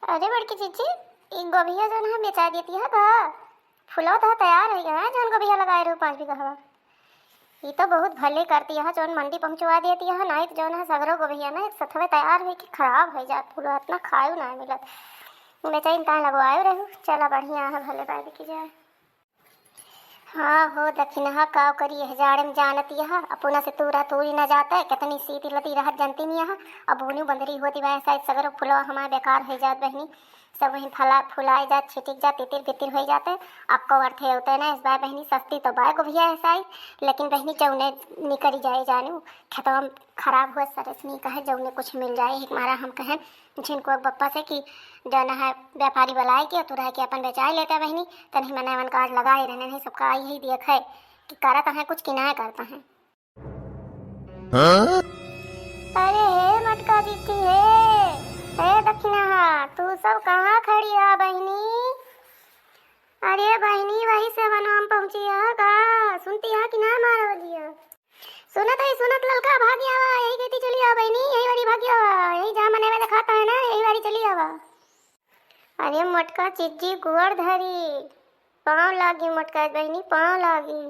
अरे बड़की चीची, एक गोभिया जौन है बेचा देती है का। फुलवा तो तैयार हो गया है जौन गोभिया लगाए रहो 5 बीघा हवा। ये तो बहुत भले करती है जौन मंडी पहुंचवा देती है। नहीं तो जौन है सगरो गोभिया ना एक सथवे तैयार हुई कि खराब हो जात फुलवा इतना खायू ना मिलत। बेचारी ता लगवायो रहू। चला बढ़िया है भले बाय की जाए। हाँ हो दक्षिणहा काव करी है जाड़े में जानती है अपना से तूरा तूरी न जाता है कितनी सीती लती रहत जनती नहीं है। अब बोनू बंदरी होती वह शायद सगरो फुलवा हमारे बेकार हो जात बहनी। सब वहीं फला फुलाए जात छिटिक जात तितिर बितिर हो जाते। आपको अर्थ है होता है ना इस बार बहनी सस्ती तो बाय गोभिया ऐसा ही। लेकिन बहनी चौने निकरी जाए जानू खेतवा खराब हुआ सरस नहीं कहे जौने कुछ मिल जाए हमारा हम कहें जिनको बप्पा से कि जाना है व्यापारी बुलाए कि तो रह के अपन बेचाए लेते बहनी। तनी मना मन काज लगाए रहने नहीं सबका यही देख है कि करता है कुछ किनाया करता है। हाँ? अरे हे मटका जीती हे दक्षिणा तू सब कहाँ खड़ी है बहनी। अरे बहनी वही से बनवाम पहुंची है का सुनती है कि ना मारो दिया। सुनत ललका भागी आवा यही कहती चली आ बहनी यही वाली भागी आवा यही जहाँ मने में दिखाता है ना यही वाली चली आवा। अरे मटका चिज्जी गुड़ धरी पाँव लागी मटका बहनी पाँव लागी।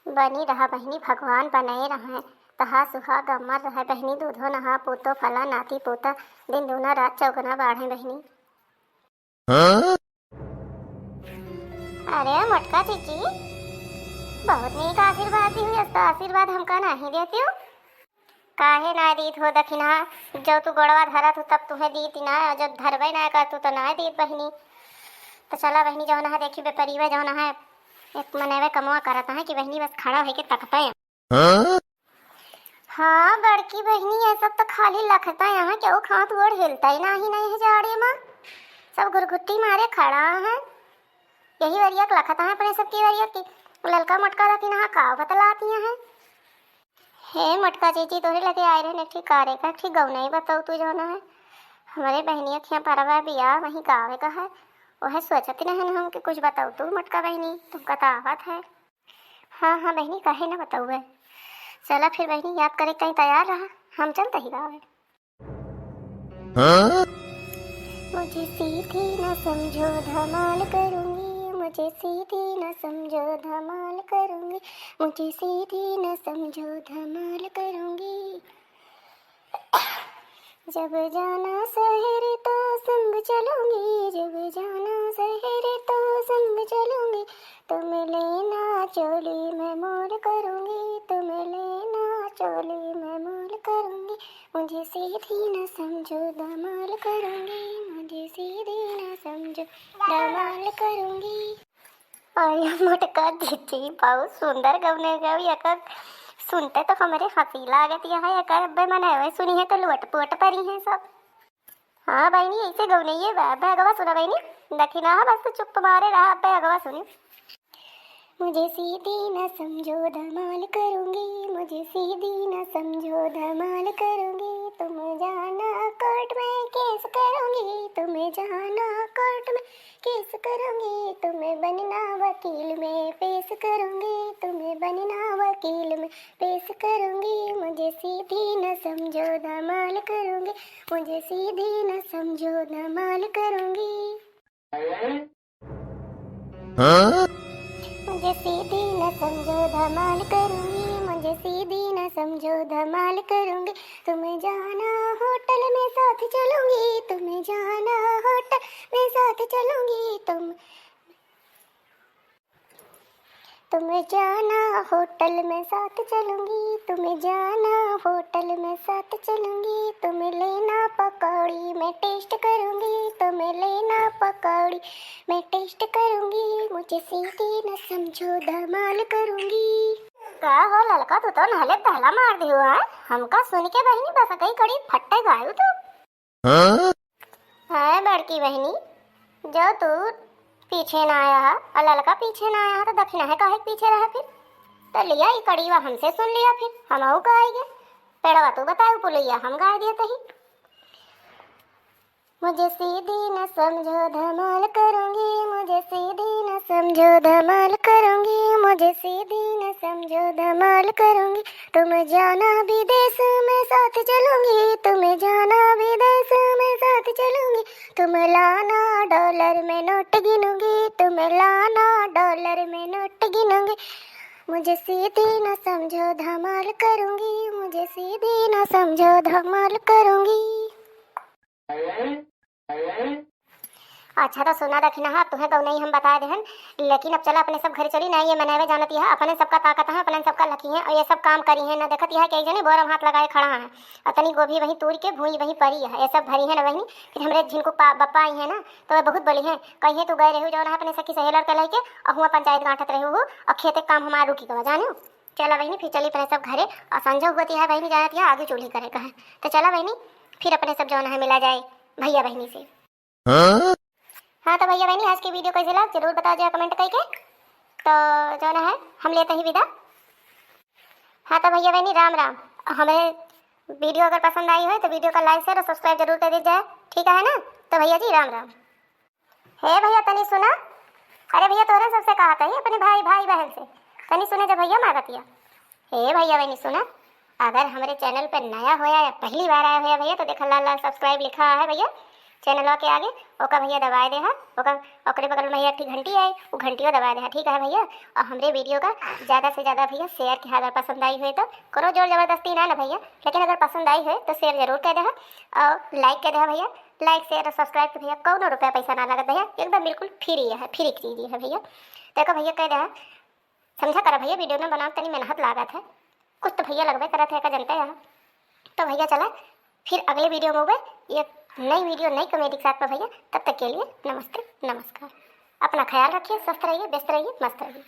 बनी रहा बहनी भगवान बनाए रहा तहा सुहा गमर रहा बहनी दूधो नहा पोतो फला नाती पोता दिन दूना रात चौगना बाढ़े बहनी। हाँ? अरे मटका चिज्जी बहुत नीक आशीर्वाद दी हुई तो आशीर्वाद हमका नहीं देती हो काहे ना दीत हो दक्षिणा। जब तू गोड़वा धरत हो तब तुम्हें दीती ना जब धरबे ना कर तू तो ना दीत बहनी। तो चला बहनी जौन है देखी बेपरीवा जौन है एक मनेवे कमवा करता है कि बहनी बस खड़ा होके तकता है। हाँ बड़की बहनी ये सब तो खाली लखता है यहाँ क्यों खात वोड़ हिलता ही नहीं है जाड़े में सब घुरघुट्टी मारे खड़ा है। यही वरिया लखता है अपने सबकी वरिया की ललका मटका रखी ना का बतलाती है। हे मटका चीची तोरे लगे आए रहे ठीक कारे का ठीक गौ नहीं बताओ तू जो है हमारे बहनिया खिया परवा बिया वहीं गावे का है वह सोचती नहीं हम कि कुछ बताओ तू मटका बहनी तुमका तो आवत है। हाँ बहनी काहे ना बताऊ है। चला फिर बहनी याद करे कहीं तैयार रहा हम चलते ही गावे। मुझे सीधी न समझो धमाल करूंगी मुझे सीधी न समझो धमाल करूंगी मुझे सीधी न समझो धमाल करूंगी। जब जाना शहर तो संग चलूंगी जब जाना शहर तो संग चलूंगी तुम लेना चोली मैं मोल करूंगी तुम लेना चोली मैं मोल करूंगी मुझे सीधी न समझो धमाल करूंगी मुझे सीधी न समझो धमाल करूंगी। और मटका दीदी बहुत सुंदर गवने गवी अकर सुनते तो हमारे हंसी लागत है अकर अब्बे मने हुए सुनी है तो लुट पुट परी है सब। हाँ बहनी ऐसे गव नहीं है अगवा सुना बहनी दक्षिणा बस तो चुप मारे रहा अब्बे अगवा सुनी। मुझे सीधी न समझो धमाल करूंगी मुझे सीधी न समझो धमाल करूंगी तुम जाना कोर्ट में केस करूंगी तुम्हें जाना कोर्ट में केस करूंगी तुम्हें बनना वकील में पेश करूंगी तुम्हें बनना वकील में पेश करूंगी मुझे सीधी न समझो धमाल करूंगी मुझे सीधी न समझो धमाल करूंगी। मुझे सीधी न समझो धमाल करूंगी मुझे सीधी न समझो धमाल करूंगी तुम्हें जाना होटल में साथ चलूंगी तुम्हें जाना होटल में साथ चलूंगी तुम्हें जाना होटल में साथ चलूंगी तुम्हें जाना होटल में साथ चलूंगी तुम्हें लेना पकौड़ी मैं टेस्ट करूंगी तुम्हें लेना पकौड़ी मैं टेस्ट करूंगी मुझे सीधी न समझो धमाल करूंगी। का हो ललका तू तो नहले पहला मार दी हुआ हमका सुन के बहनी बस कहीं खड़ी फट्टे गायू तू। हाँ बड़की बहनी जो तू पीछे ना आया है और ललका पीछे ना आया है तो दक्षिणा है काहे पीछे रहा फिर तो लिया ही कड़ीवा हमसे सुन लिया फिर हम गाएंगे पेड़वा तू बताओ पुलिया हम गाय दिए ही। मुझे सीधी न समझो धमाल करूंगी, मुझे सीधी न समझो धमाल करूंगी, मुझे सीधी न समझो धमाल करूंगी। तुम जाना विदेश में साथ चलूंगी, तुम्हें जाना विदेश में साथ चलूंगी। तुम लाना डॉलर में नोट गिनूंगी, तुम लाना डॉलर में नोट गिनूंगी। मुझे सीधी न समझो धमाल करूंगी, मुझे सीधी न समझो धमाल करूंगी। अच्छा तो सुना रखी ना तुम्हें तो नहीं हम बता दे लेकिन अब चला अपने सब घर चली ना। ये मनावे जानती है अपने सबका ताकत है, अपने सबका लकी है और ये सब काम करी है ना। देखत यह कई जने बोरम हाथ लगाए खड़ा है और तनी गोभी वहीं तूर के भूई वहीं परी है। ये सब भरी है ना वहीं फिर हमरे जिनको बप्पा आई है ना तो वह बहुत बड़ी है। कहीं तू गए रहू जो ना अपने सखी सहेलर के लेके और हुआ पंचायत गांठत रहू और खेते काम हमारा रुकी गवा जानो। चला वही फिर चली अपने सब घरे और संजो होती है वही जानती है आगे चूल्ही करे कहे तो चला वही फिर अपने सब जो है मिला जाए भैया बहनी से। हाँ तो भैया बहनी आज की वीडियो कैसे लगा जरूर बता जाए कमेंट करके। तो जो ना है हम लेते ही विदा। हाँ तो भैया बहनी राम राम। हमें वीडियो अगर पसंद आई हो तो वीडियो का लाइक शेयर और सब्सक्राइब जरूर कर दीजिए, ठीक है ना। तो भैया जी राम राम। हे भैया तनी सुना, अरे भैया तोरा सबसे कहा था अपने भाई भाई बहन से तनी सुने जब भैया मारतिया। हे भैया बहनी सुना, अगर हमारे चैनल पर नया होया या पहली बार आया होया भैया तो देखा लाल लाल सब्सक्राइब लिखा है भैया चैनल के आगे ओका भैया दबाए दे ओकरे बगल में एक घंटी आई वो घंटियों दबाए दे, ठीक है भैया। और हमारे वीडियो का ज़्यादा से ज़्यादा भैया शेयर किया अगर पसंद आई हुई तो करो जोर ज़बरदस्ती ना भैया, लेकिन अगर पसंद आई है तो शेयर जरूर कर दे और लाइक कर दे भैया। लाइक शेयर और सब्सक्राइब के भैया कौनो रुपया पैसा ना लगत भैया, एकदम बिल्कुल फ्री है, फ्री चीज़ है भैया। देखो भैया कह दे समझा करा भैया वीडियो में बनाओ तनी मेहनत लागत है कुछ तो भैया लगभग करत है का जनता है। तो भैया चला फिर अगले वीडियो में हुए ये नई वीडियो नई कॉमेडी के साथ में भैया। तब तक के लिए नमस्ते नमस्कार। अपना ख्याल रखिए, स्वस्थ रहिए, व्यस्त रहिए, मस्त रहिए।